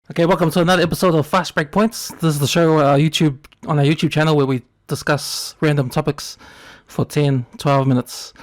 Okay, welcome to another episode of Fast Break Points. This is the show on our YouTube channel where we discuss random topics for 10, 12 minutes.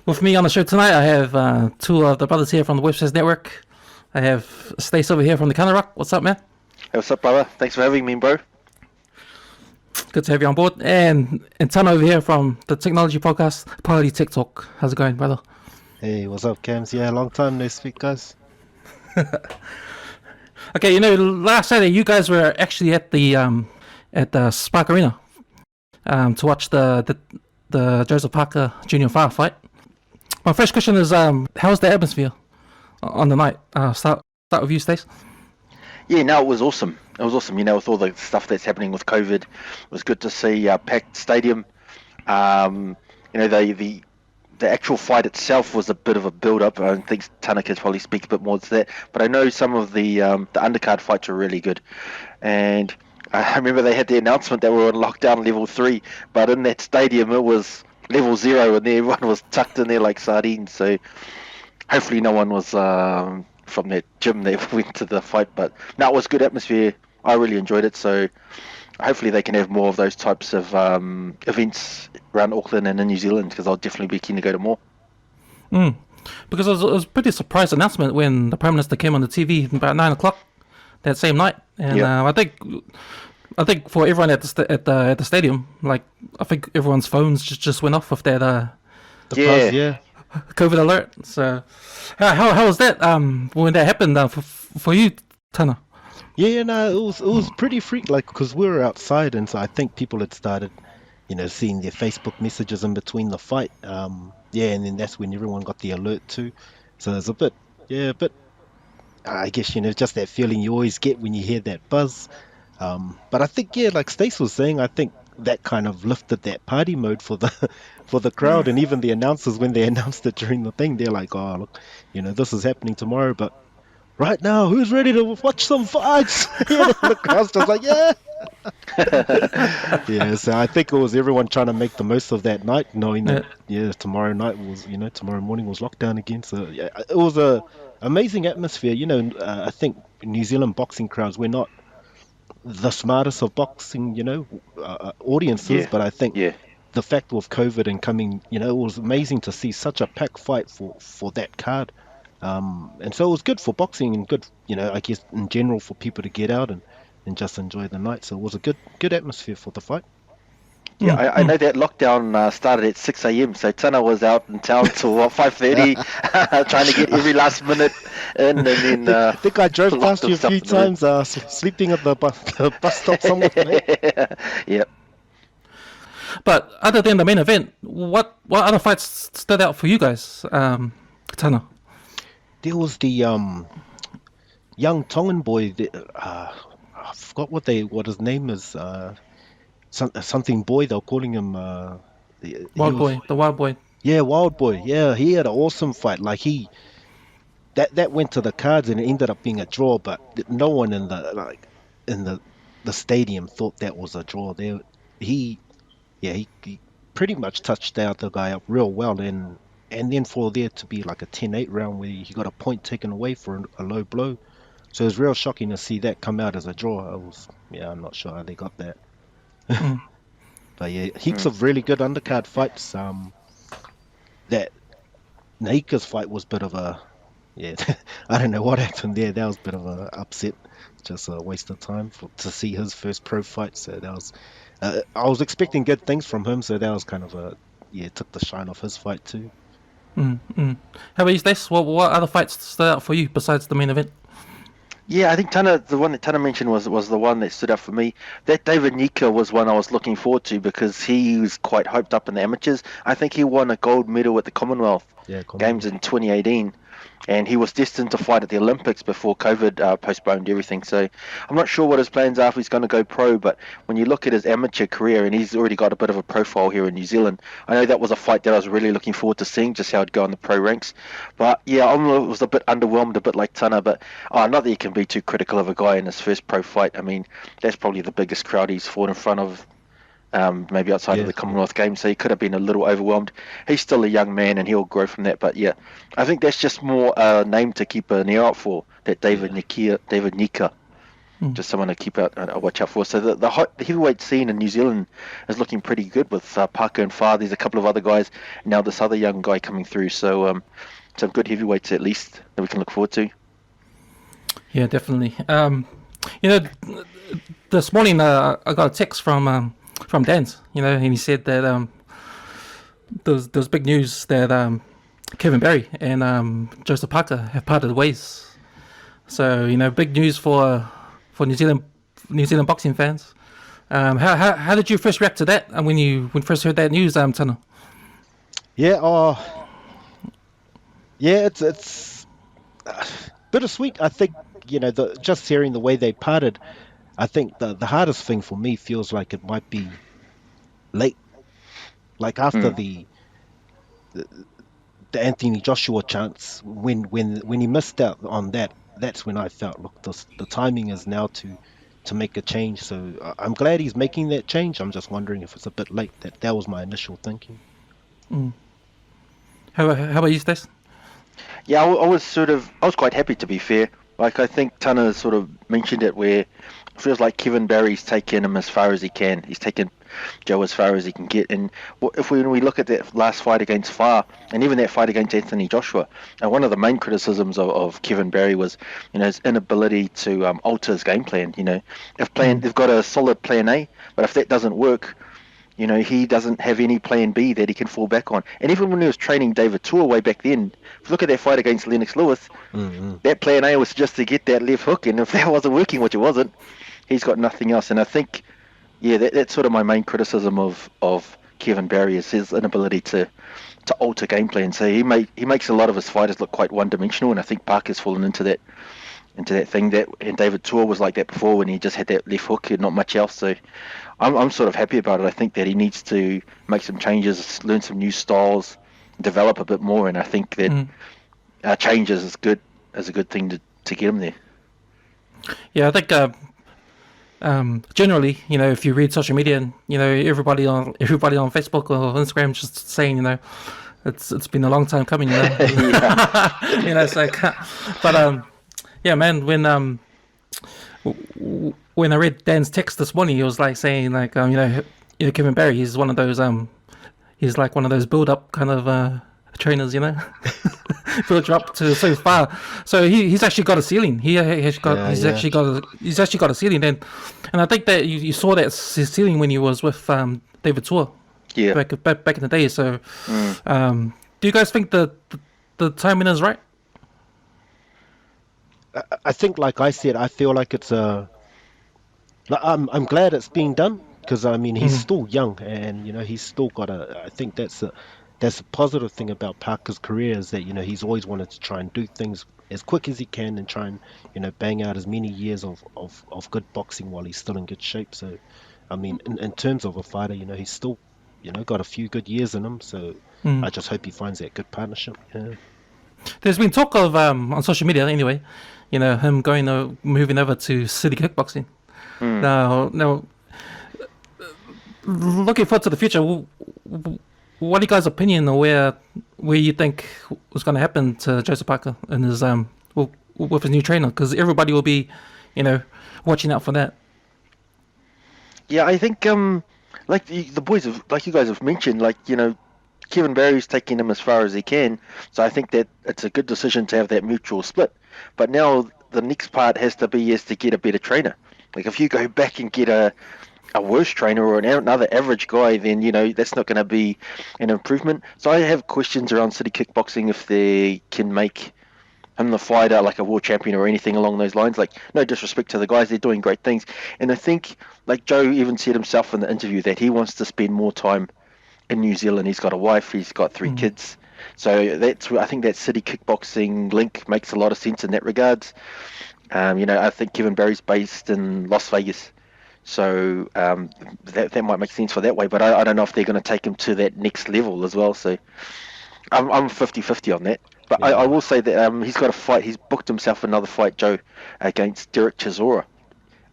With me on the show tonight, I have two of the brothers here from the Websites Network. I have Stace over here from the Counter Ruck. What's up, man? Hey, what's up, brother? Thanks for having me, bro. Good to have you on board. And Tana over here from the technology podcast, PolyTech Talk. How's it going, brother? Hey, what's up, Cams? Yeah, long time no speak, guys. Okay, last Saturday you guys were actually at the Spark Arena to watch the Joseph Parker Jr. Firefight. My first question is, how's the atmosphere on the night? Start with you, Stace. Yeah, no, it was awesome. It was awesome, with all the stuff that's happening with COVID. It was good to see packed stadium. The actual fight itself was a bit of a build-up. I think Tana could probably speak a bit more to that. But I know some of the undercard fights were really good. And I remember they had the announcement that we were on lockdown level 3. But in that stadium, it was level 0, and everyone was tucked in there like sardines. So hopefully no one was from that gym that went to the fight. But no, it was good atmosphere. I really enjoyed it. So hopefully they can have more of those types of events around Auckland and in New Zealand, because I'll definitely be keen to go to more. Because it was a pretty surprise announcement when the Prime Minister came on the TV about 9 o'clock that same night. And yep. I think for everyone at the stadium, like, I think everyone's phones just went off with that COVID alert. So how was that when that happened for you, Tana? Yeah, no, it was pretty freak, like, because we were outside, and so I think people had started, seeing their Facebook messages in between the fight. And then that's when everyone got the alert too. So there's a bit, I guess, just that feeling you always get when you hear that buzz. But I think, like Stace was saying, I think that kind of lifted that party mode for the crowd, and even the announcers, when they announced it during the thing, they're like, oh, look, this is happening tomorrow, but right now, who's ready to watch some fights? The crowd's just like, yeah. So I think it was everyone trying to make the most of that night, knowing that, tomorrow night was, tomorrow morning was lockdown again. So, yeah, it was a amazing atmosphere. I think New Zealand boxing crowds, we're not the smartest of boxing, audiences, but I think the fact of COVID and coming, it was amazing to see such a packed fight for that card. And so it was good for boxing and good, I guess in general for people to get out and just enjoy the night. So it was a good atmosphere for the fight. Yeah, I know that lockdown started at 6 a.m. So Tana was out in town till 5:30, trying to get every last minute in. And then I think I drove past you a few times, sleeping at the bus stop somewhere. Yep. But other than the main event, what other fights stood out for you guys, Tana? There was the young Tongan boy. I forgot what his name is. Something boy. They're calling him the wild boy. Yeah, wild boy. Yeah, he had an awesome fight. Like that went to the cards and it ended up being a draw. But no one in the stadium thought that was a draw. He pretty much touched out the guy up real well, and then for there to be like a 10-8 round where he got a point taken away for a low blow. So it was real shocking to see that come out as a draw. I'm not sure how they got that. But yeah, heaps of really good undercard fights. That Naika's fight was a bit of a, I don't know what happened there. That was a bit of a upset. Just a waste of time to see his first pro fight. So that was, I was expecting good things from him. So that was kind of took the shine off his fight too. How about you, Stace? What other fights stood out for you besides the main event? Yeah, I think the one that Tana mentioned was the one that stood out for me. That David Nika was one I was looking forward to because he was quite hyped up in the amateurs. I think he won a gold medal at the Commonwealth Games in 2018. And he was destined to fight at the Olympics before COVID postponed everything. So I'm not sure what his plans are if he's going to go pro, but when you look at his amateur career, and he's already got a bit of a profile here in New Zealand, I know that was a fight that I was really looking forward to seeing, just how it'd go in the pro ranks. But yeah, I was a bit underwhelmed, a bit like Tana, but not that you can be too critical of a guy in his first pro fight. I mean, that's probably the biggest crowd he's fought in front of, maybe outside of the Commonwealth Games, so he could have been a little overwhelmed. He's still a young man and he'll grow from that, but yeah, I think that's just more a name to keep an ear out for, that David Nika. just someone to keep out, watch out for. So the heavyweight scene in New Zealand is looking pretty good with Parker and Farr. There's a couple of other guys. Now this other young guy coming through. So some good heavyweights at least that we can look forward to. Yeah, definitely. This morning I got a text from Dan's, and he said that there's big news that Kevin Barry and Joseph Parker have parted ways. So big news for New Zealand boxing fans. How did you first react to that? And when you first heard that news, Tana? Yeah, it's bittersweet. I think just hearing the way they parted. I think the hardest thing for me feels like it might be late, like after the Anthony Joshua chance when he missed out on that. That's when I felt, look, the timing is now to make a change. So I'm glad he's making that change. I'm just wondering if it's a bit late. That was my initial thinking. How about you, Stace? Yeah, I was quite happy, to be fair. Like, I think Tana sort of mentioned it, where it feels like Kevin Barry's taken him as far as he can. He's taken Joe as far as he can get. And when we look at that last fight against Farr, and even that fight against Anthony Joshua, one of the main criticisms of Kevin Barry was, his inability to alter his game plan. They've got a solid plan A, but if that doesn't work, he doesn't have any plan B that he can fall back on. And even when he was training David Tua way back then, if you look at that fight against Lennox Lewis, that plan A was just to get that left hook, and if that wasn't working, which it wasn't, he's got nothing else. And I think, that's sort of my main criticism of Kevin Barry, is his inability to alter game plans. So he makes a lot of his fighters look quite one-dimensional, and I think Parker's fallen into that thing, and David Tua was like that before, when he just had that left hook and not much else. So I'm sort of happy about it. I think that he needs to make some changes, learn some new styles, develop a bit more, and I think that changes is a good thing to get him there. Yeah, I think generally, if you read social media, and everybody on Facebook or Instagram just saying, it's been a long time coming, but yeah, man, when I read Dan's text this morning, he was like saying, like, Kevin Barry, he's one of those he's like one of those build-up kind of trainers, build you up to so far. So he's actually got a ceiling. He's actually got a ceiling. And I think that you saw that his ceiling when he was with David Tua. Yeah. Back in the day. So do you guys think the timing is right? I think, like I said, I feel like it's I'm glad it's being done, because he's still young, and he's still got I think that's a positive thing about Parker's career, is that he's always wanted to try and do things as quick as he can, and try and bang out as many years of good boxing while he's still in good shape. So in terms of a fighter, he's still got a few good years in him. So I just hope he finds that good partnership. There's been talk of on social media anyway, him moving over to City Kickboxing. Now, looking forward to the future, what are you guys' opinion, or where you think was going to happen to Joseph Parker and his with his new trainer? Because everybody will be, watching out for that. Yeah, I think like the boys like you guys have mentioned, Kevin Barry's taking him as far as he can, so I think that it's a good decision to have that mutual split. But now the next part has to get a better trainer. Like, if you go back and get a worse trainer or another average guy, then that's not going to be an improvement. So I have questions around City Kickboxing, if they can make him the fighter, like a world champion or anything along those lines. Like, no disrespect to the guys, they're doing great things. And I think, like Joe even said himself in the interview, that he wants to spend more time in New Zealand. He's got a wife, he's got 3 kids. So I think that City Kickboxing link makes a lot of sense in that regards. I think Kevin Barry's based in Las Vegas, so that might make sense for that way. But I don't know if they're going to take him to that next level as well. So I'm 50-50 on that. But I will say that he's got a fight. He's booked himself another fight, Joe, against Derek Chisora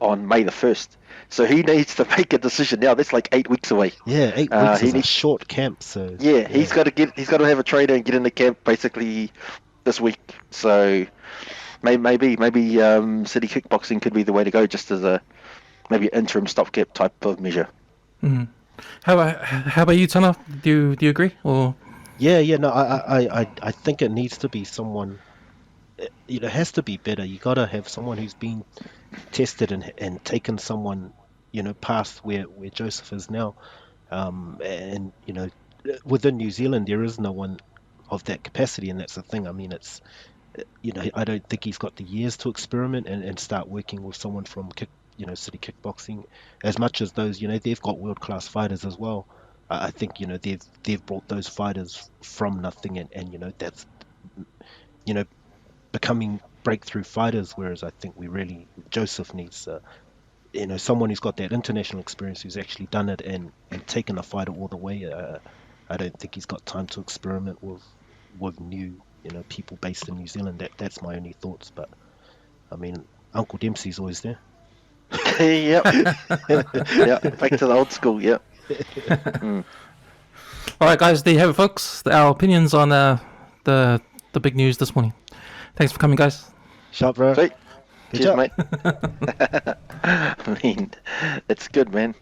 on May the 1st. So he needs to make a decision now. That's like 8 weeks away. Yeah, 8 weeks is a short camp. So he's got to have a trainer and get in the camp basically this week. So maybe city kickboxing could be the way to go, just as a maybe interim stopgap type of measure. How about you, Tana? Do you agree? Or Yeah, no, I think it needs to be someone. It has to be better. You got to have someone who's been tested and taken someone, past where Joseph is now. And within New Zealand, there is no one of that capacity, and that's the thing. I mean, it's I don't think he's got the years to experiment and start working with someone from city kickboxing. As much as those, they've got world class fighters as well. I think they've brought those fighters from nothing, and that's you know becoming breakthrough fighters. Whereas I think Joseph needs someone who's got that international experience, who's actually done it and taken a fighter all the way. I don't think he's got time to experiment with new people based in New Zealand. That's my only thoughts. But I mean, Uncle Dempsey's always there. Yep. Yeah, back to the old school. Yep. all right, guys, there you have it, folks. Our opinions on the big news this morning. Thanks for coming, guys. Sharp, bro. Sweet. Good Cheers, job. mate. I mean, it's good, man.